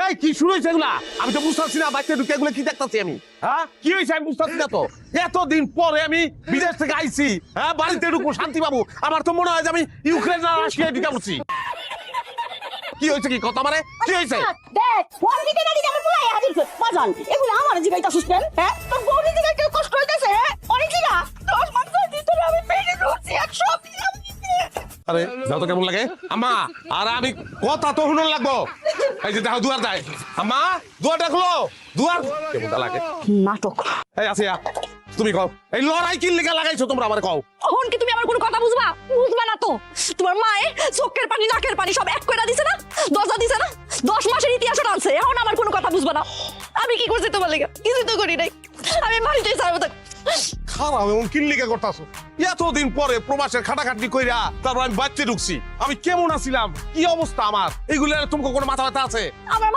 এই কি শুরু হয়েছে এগুলা? আমি তো বুঝতে পারছি না বাচ্চা ঢুকে এগুলো কি দেখতেছি আমি। হ্যাঁ কি হয়েছে আমি বুঝতে পারছি না তো। এতদিন পরে আমি বিদেশ থেকে আইছি, হ্যাঁ বাড়িতে ঢুকবো শান্তি পাবো, আমার তো মনে হয় যে আমি ইউক্রেন আর রাশিয়ায় ঢুকে পড়ছি। কি হয়েছে কি কথা মানে কি হয়েছে? দেখ ফোন দিতে না দিতে আমার পুরাই হাজির বাজান এগুলো আমার জিগাইতা সুস্পেন হ্যাঁ তোর বউনি জিগাই কেউ কষ্ট হইতাছে হ্যাঁ অনেক না 10 মাস ধরে আমি পেটে রয়েছি এক সব দিলাম আরে যাও তো কেমন লাগে আম্মা? আর আমি কথা তো শুনুন লাগবো। এই যে দেখো দুয়ার দেয় আম্মা, দুয়ারটা খুলো, দুয়ার কেমনটা লাগে নাটক এই আসিয়া তুমি কও এই লড়াই কি লেগে লাগাইছো তোমরা আমারে কও। এখন কি তুমি আমার কোনো কথা বুঝবা না তো তোমার মায়ে চোখের পানি নাকের পানি সব এক কইরা দিছে না দরজা দিছে না 10 মাসের ইতিহাস টানছে এখন আমার কোনো কথা বুঝবা না আমি কি করছি তোমার লাগা কিছু তো করি নাই আমি বাড়িতেই ছাড়বো তো খারাপ এমন কি লেগে করতাছো? এতদিন পরে প্রবাসের খাটাখাটনি কইরা তারপর আমি বাচ্চা ঢুকছি, আমি কেমন আছিলাম কি অবস্থা আমার এগুলো তোমাকে কোনো মাথা ব্যথা আছে? আমার